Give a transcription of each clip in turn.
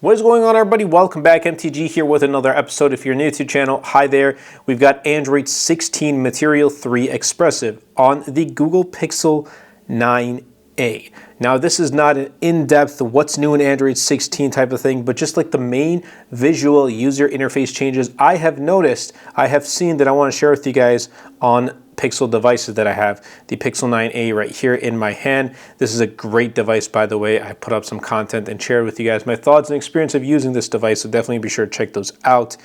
What is going on, everybody? Welcome back. MTG here with another episode. If you're new to the channel, hi there. We've got Android 16 Material 3 Expressive on the Google Pixel 9a. Now, this is not an in-depth what's new in Android 16 type of thing, but just like the main visual user interface changes I have noticed, I have seen that I want to share with you guys on Pixel devices that I have. The Pixel 9a right here in my hand. This is a great device, by the way. I put up some content and shared with you guys my thoughts and experience of using this device, so definitely be sure to check those out.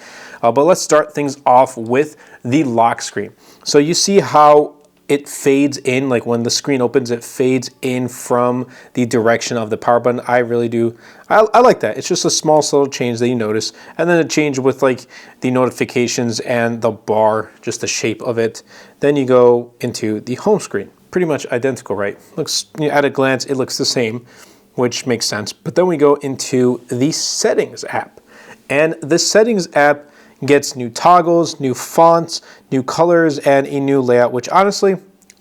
But let's start things off with the lock screen. So you see how it fades in, like when the screen opens, it fades in from the direction of the power button. I really do. I like that. It's just a small subtle change that you notice. And then a change with like the notifications and the bar, just the shape of it. Then you go into the home screen. Pretty much identical, right? Looks, at a glance, it looks the same, which makes sense. But then we go into the settings app. And the settings app gets new toggles, new fonts, new colors, and a new layout, which honestly,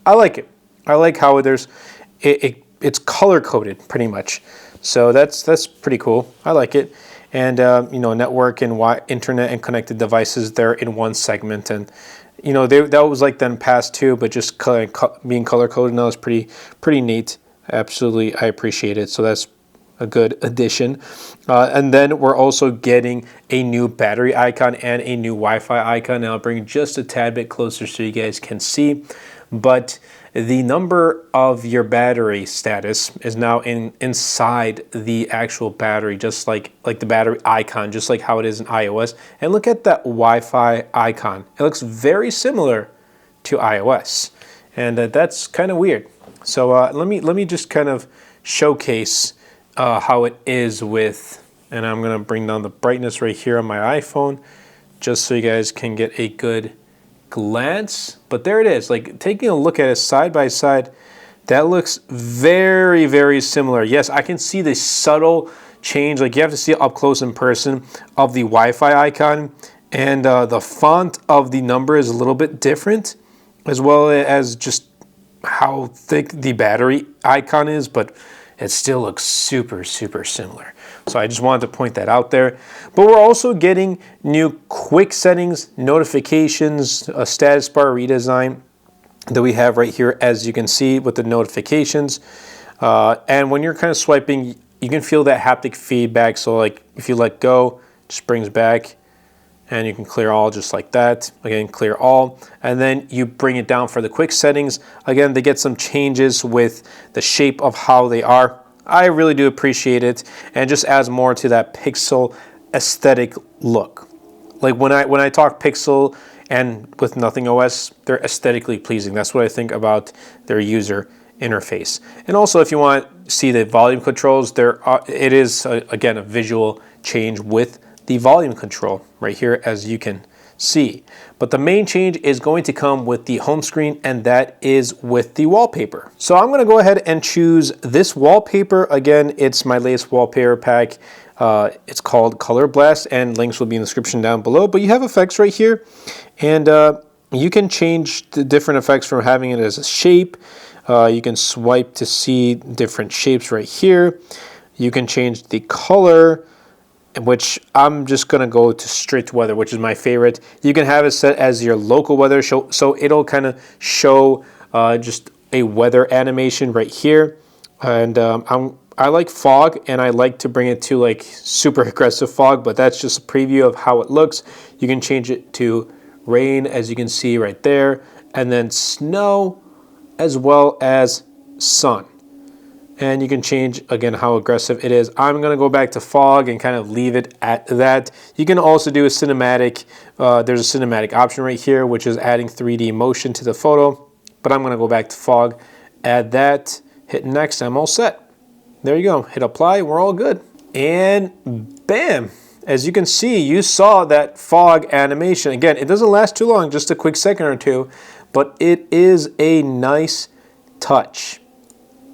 I like it. I like how it's color coded pretty much. So that's pretty cool. I like it. And network and internet and connected devices, they're in one segment. And that was like that in past too, but just being color coded now is pretty neat. Absolutely, I appreciate it. So that's a good addition. And then we're also getting a new battery icon and a new Wi-Fi icon. And I'll bring it just a tad bit closer so you guys can see. But the number of your battery status is now inside the actual battery, just like the battery icon, just like how it is in iOS. And look at that Wi-Fi icon. It looks very similar to iOS. And that's kind of weird. So let me just kind of showcase how it is with, and I'm going to bring down the brightness right here on my iPhone just so you guys can get a good glance. But there it is, like taking a look at it side by side, that looks very, very similar. Yes, I can see the subtle change, like you have to see it up close in person, of the Wi-Fi icon, and the font of the number is a little bit different, as well as just how thick the battery icon is, but it still looks super, super similar. So I just wanted to point that out there. But we're also getting new quick settings, notifications, a status bar redesign that we have right here, as you can see with the notifications. And when you're kind of swiping, you can feel that haptic feedback. So like if you let go, it just brings back, and you can clear all just like that. Again, clear all. And then you bring it down for the quick settings. Again, they get some changes with the shape of how they are. I really do appreciate it, and just adds more to that Pixel aesthetic look. Like when I talk Pixel and with Nothing OS, they're aesthetically pleasing. That's what I think about their user interface. And also, if you want to see the volume controls, it is again a visual change with the volume control right here, as you can see. But the main change is going to come with the home screen, and that is with the wallpaper. So I'm going to go ahead and choose this wallpaper. Again, it's my latest wallpaper pack. It's called Color Blast, and links will be in the description down below. But you have effects right here, and you can change the different effects from having it as a shape. You can swipe to see different shapes right here. You can change the color, which I'm just going to go to strict weather, which is my favorite. You can have it set as your local weather, so it'll kind of show just a weather animation right here. And I like fog, and I like to bring it to like super aggressive fog, but that's just a preview of how it looks. You can change it to rain, as you can see right there, and then snow, as well as sun. And you can change, again, how aggressive it is. I'm going to go back to fog and kind of leave it at that. You can also do a cinematic. There's a cinematic option right here, which is adding 3D motion to the photo. But I'm going to go back to fog, add that, hit next, I'm all set. There you go. Hit apply, we're all good. And bam! As you can see, you saw that fog animation. Again, it doesn't last too long, just a quick second or two, but it is a nice touch.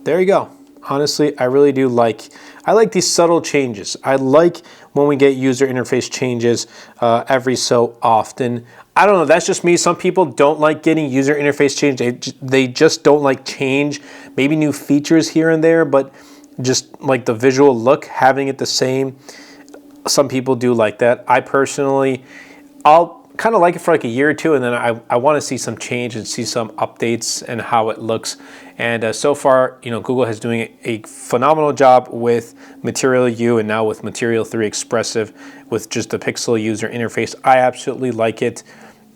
There you go. Honestly, I really do I like these subtle changes. I like when we get user interface changes every so often. I don't know, that's just me. Some people don't like getting user interface change. They just don't like change. Maybe new features here and there, but just like the visual look, having it the same. Some people do like that. I personally, I'll kind of like it for like a year or two, and then I want to see some change and see some updates and how it looks. And so far, you know, Google is doing a phenomenal job with Material U and now with Material 3 Expressive with just the Pixel user interface. I absolutely like it,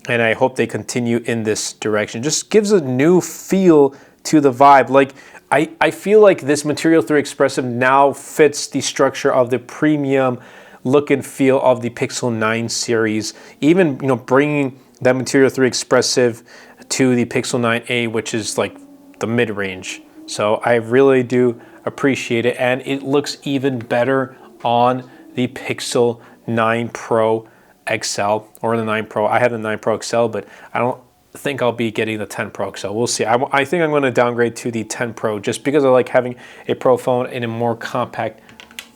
and I hope they continue in this direction. Just gives a new feel to the vibe. Like I feel like this Material 3 Expressive now fits the structure of the premium look and feel of the Pixel 9 series. Even, you know, bringing that Material 3 Expressive to the Pixel 9a, which is like the mid-range. So I really do appreciate it, and it looks even better on the Pixel 9 Pro XL or the 9 Pro. I have the 9 Pro XL, but I don't think I'll be getting the 10 Pro XL. We'll see. I think I'm going to downgrade to the 10 Pro just because I like having a Pro phone in a more compact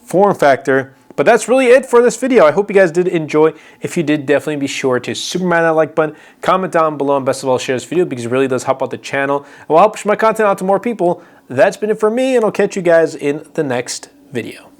form factor. But that's really it for this video. I hope you guys did enjoy. If you did, definitely be sure to superman that like button, comment down below, and best of all, share this video because it really does help out the channel. It will help push my content out to more people. That's been it for me, and I'll catch you guys in the next video.